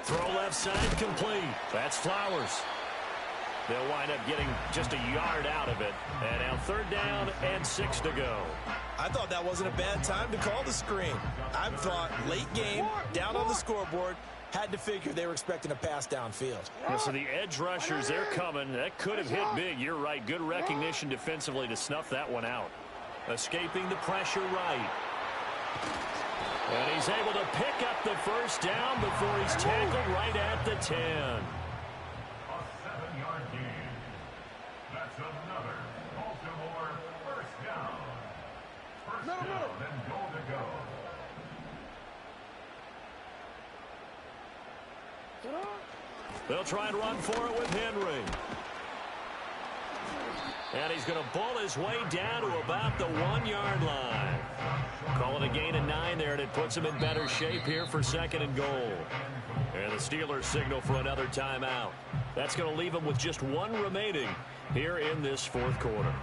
Throw left side complete. That's Flowers. They'll wind up getting just a yard out of it. And now 3rd down and 6 to go. I thought that wasn't a bad time to call the screen. I thought late game, down on the scoreboard, had to figure they were expecting a pass downfield. Yeah, so the edge rushers, they're coming. That could have hit big. You're right. Good recognition defensively to snuff that one out. Escaping the pressure right. And he's able to pick up the first down before he's tackled right at the 10. A 7-yard gain. That's another Baltimore first down. First down and goal to go. They'll try and run for it with Henry. And he's going to bull his way down to about the 1-yard line. Call it a gain of 9 there, and it puts him in better shape here for 2nd and goal. And the Steelers signal for another timeout. That's going to leave them with just 1 remaining here in this 4th quarter.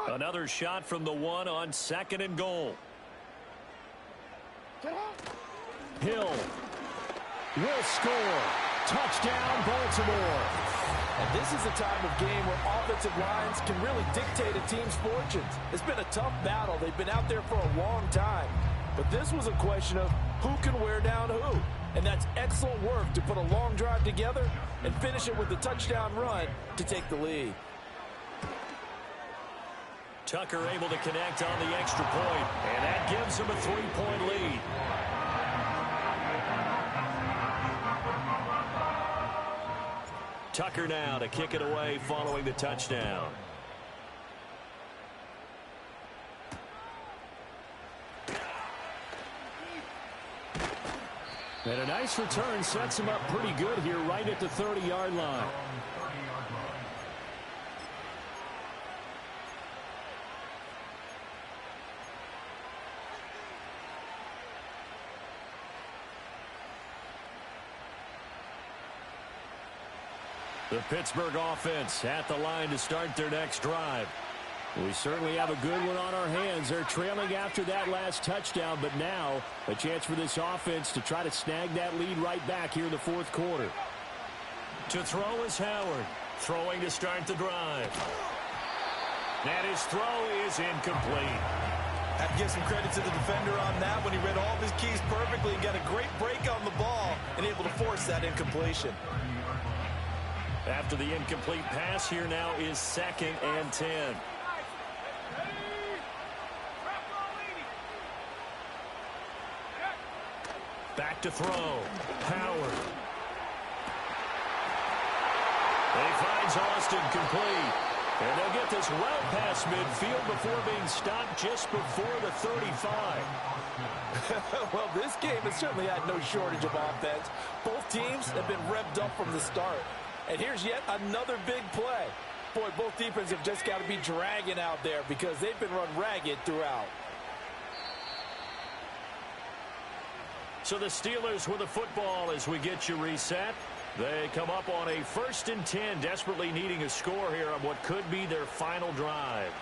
Another shot from the 1 on 2nd and goal. Hill will score. Touchdown, Baltimore. And this is a time of game where offensive lines can really dictate a team's fortunes. It's been a tough battle. They've been out there for a long time. But this was a question of who can wear down who. And that's excellent work to put a long drive together and finish it with a touchdown run to take the lead. Tucker able to connect on the extra point, and that gives him a 3-point lead. Tucker now to kick it away following the touchdown. And a nice return sets him up pretty good here right at the 30-yard line. The Pittsburgh offense at the line to start their next drive. We certainly have a good one on our hands. They're trailing after that last touchdown, but now a chance for this offense to try to snag that lead right back here in the 4th quarter. To throw is Howard. Throwing to start the drive. And his throw is incomplete. Have to give some credit to the defender on that when he read all his keys perfectly and got a great break on the ball and able to force that incompletion. After the incomplete pass, here now is 2nd and 10. Back to throw. Howard. He finds Austin complete. And they'll get this well past midfield before being stopped just before the 35. Well, this game has certainly had no shortage of offense. Both teams have been revved up from the start. And here's yet another big play. Boy, both defenses have just got to be dragging out there because they've been run ragged throughout. So the Steelers with the football as we get you reset. They come up on a 1st and 10, desperately needing a score here on what could be their final drive.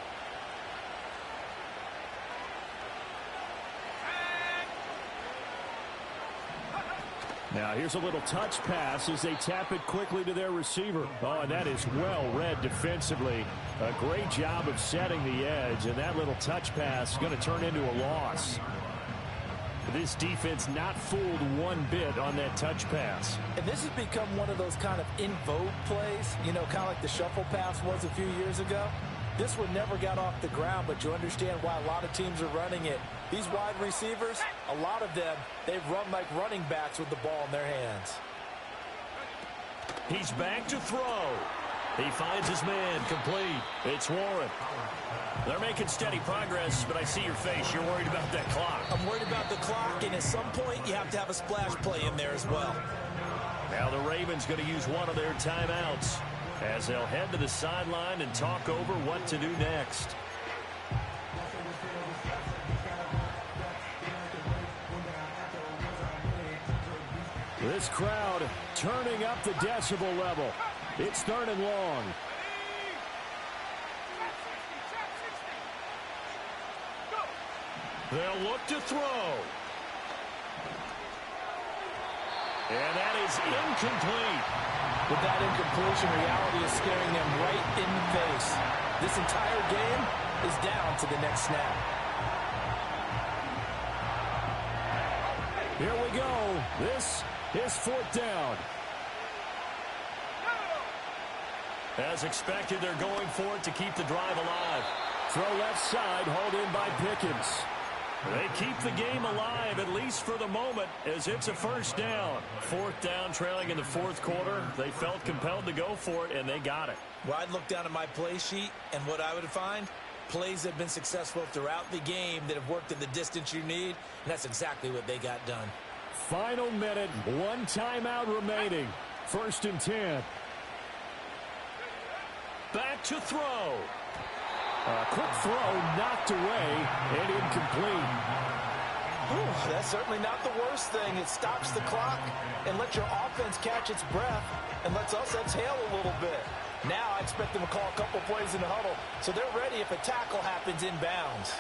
Now here's a little touch pass as they tap it quickly to their receiver. Oh, and that is well read defensively. A great job of setting the edge, and that little touch pass is going to turn into a loss. This defense not fooled one bit on that touch pass. And this has become one of those kind of in vogue plays, you know, kind of like the shuffle pass was a few years ago. This one never got off the ground, but you understand why a lot of teams are running it. These wide receivers, a lot of them, they've run like running backs with the ball in their hands. He's back to throw. He finds his man complete. It's Warren. They're making steady progress, but I see your face. You're worried about that clock. I'm worried about the clock, and at some point, you have to have a splash play in there as well. Now the Ravens going to use one of their timeouts as they'll head to the sideline and talk over what to do next. This crowd turning up the decibel level. It's 3rd and long. They'll look to throw. And that is incomplete. With that incompletion, reality is staring them right in the face. This entire game is down to the next snap. Here we go. This is 4th down. As expected, they're going for it to keep the drive alive. Throw left side, hauled in by Pickens. They keep the game alive, at least for the moment, as it's a 1st down. 4th down, trailing in the 4th quarter. They felt compelled to go for it, and they got it. Well, I'd look down at my play sheet, and what I would find, plays that have been successful throughout the game that have worked in the distance you need, and that's exactly what they got done. Final minute, 1 timeout remaining. 1st and 10. Back to throw. A quick throw knocked away and incomplete. Ooh, that's certainly not the worst thing. It stops the clock and lets your offense catch its breath and lets us exhale a little bit. Now I expect them to call a couple plays in the huddle so they're ready if a tackle happens inbounds.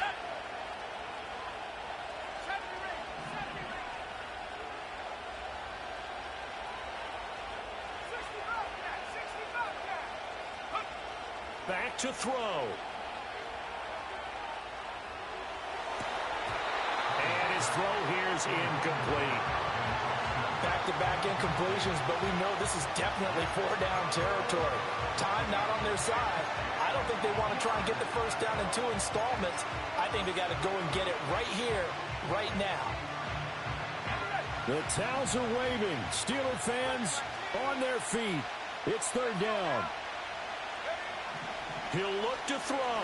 Back to throw. And his throw here's incomplete. Back-to-back incompletions, but we know this is definitely 4-down territory. Time not on their side. I don't think they want to try and get the 1st down in 2 installments. I think they got to go and get it right here, right now. The towels are waving. Steeler fans on their feet. It's 3rd down. He'll look to throw.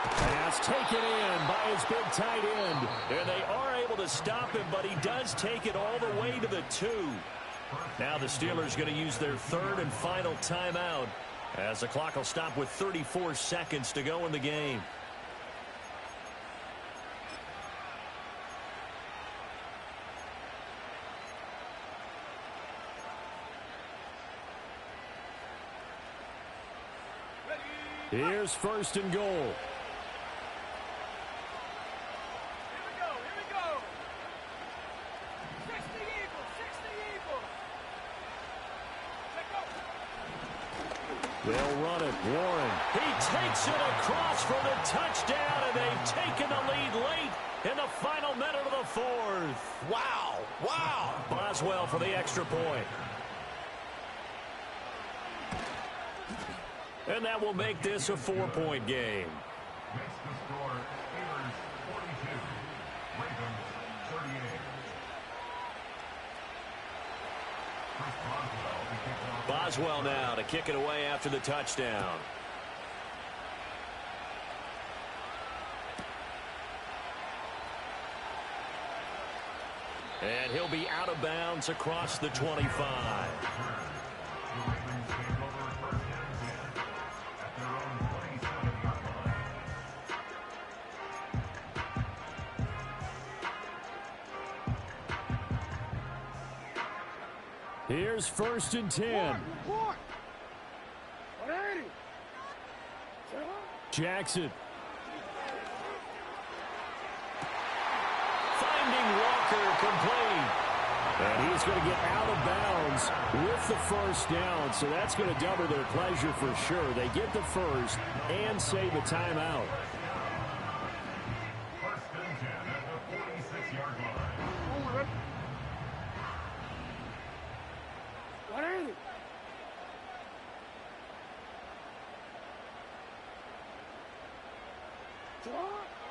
Pass taken in by his big tight end. And they are able to stop him, but he does take it all the way to the 2. Now the Steelers going to use their 3rd and final timeout as the clock will stop with 34 seconds to go in the game. Here's 1st and goal. Here we go. 60 Eagles, 60 Eagles. They'll run it. Warren. He takes it across for the touchdown, and they've taken the lead late fourth. Wow. Wow. Boswell for the extra point. And that will make this a 4-point game. Makes the score Steelers 42, Ravens 38. Boswell now to kick it away after the touchdown. And he'll be out of bounds across the 25. Here's 1st and 10. Jackson. Finding Walker complete. And he's going to get out of bounds with the first down. So that's going to double their pleasure for sure. They get the first and save a timeout. 1st and 10 at the 46-yard line.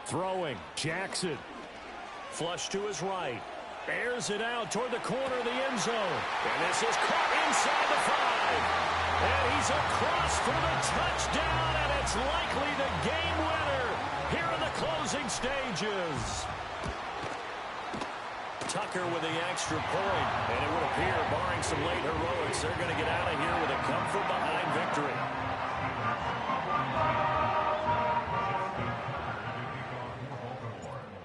Throwing. Jackson. Flush to his right. Airs it out toward the corner of the end zone. And this is caught inside the 5. And he's across for the touchdown, and it's likely the game winner here in the closing stages. Tucker with the extra point. And it would appear, barring some late heroics, they're going to get out of here with a come-from-behind victory.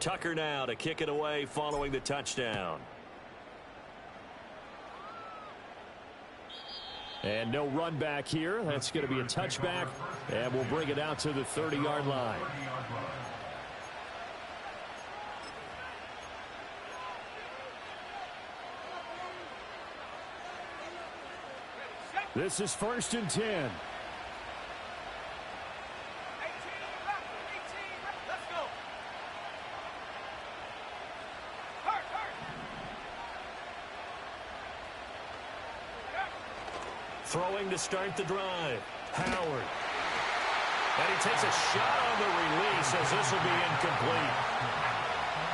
Tucker now to kick it away following the touchdown. And no run back here. That's going to be a touchback, and we'll bring it out to the 30-yard line. This is 1st and 10. Throwing to start the drive. Howard. And he takes a shot on the release as this will be incomplete.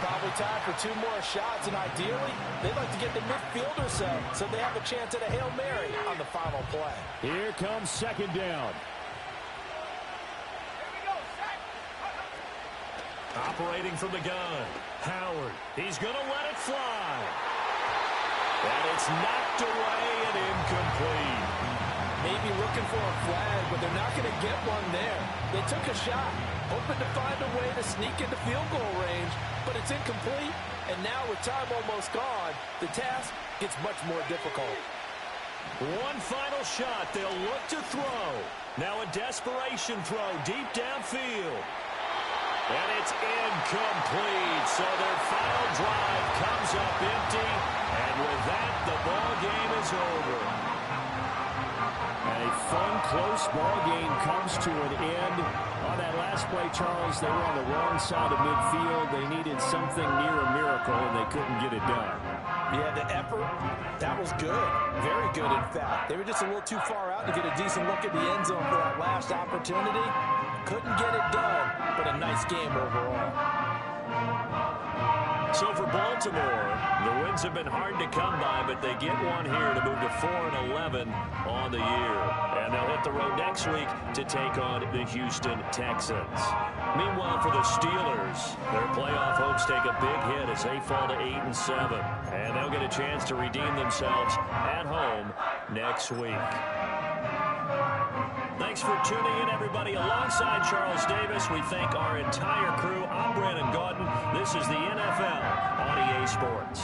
Probably time for 2 more shots, and ideally, they'd like to get the midfielder so they have a chance at a Hail Mary on the final play. Here comes 2nd down. Operating from the gun. Howard. He's going to let it fly. And it's knocked away and incomplete. Maybe looking for a flag, but they're not going to get one there. They took a shot, hoping to find a way to sneak into field goal range, but it's incomplete. And now with time almost gone, the task gets much more difficult. One final shot. They'll look to throw. Now a desperation throw deep downfield. And it's incomplete. So their final drive comes up empty. And with that, the ball game is over. And a fun, close ball game comes to an end. On that last play, Charles, they were on the wrong side of midfield. They needed something near a miracle, and they couldn't get it done. Yeah, the effort, that was good. Very good, in fact. They were just a little too far out to get a decent look at the end zone for that last opportunity. Couldn't get it done, but a nice game overall. So for Baltimore, the wins have been hard to come by, but they get one here to move to 4-11 on the year. And they'll hit the road next week to take on the Houston Texans. Meanwhile, for the Steelers, their playoff hopes take a big hit as they fall to 8-7. And they'll get a chance to redeem themselves at home next week. Thanks for tuning in, everybody. Alongside Charles Davis, we thank our entire crew. I'm Brandon Gaudin. This is the NFL on EA Sports.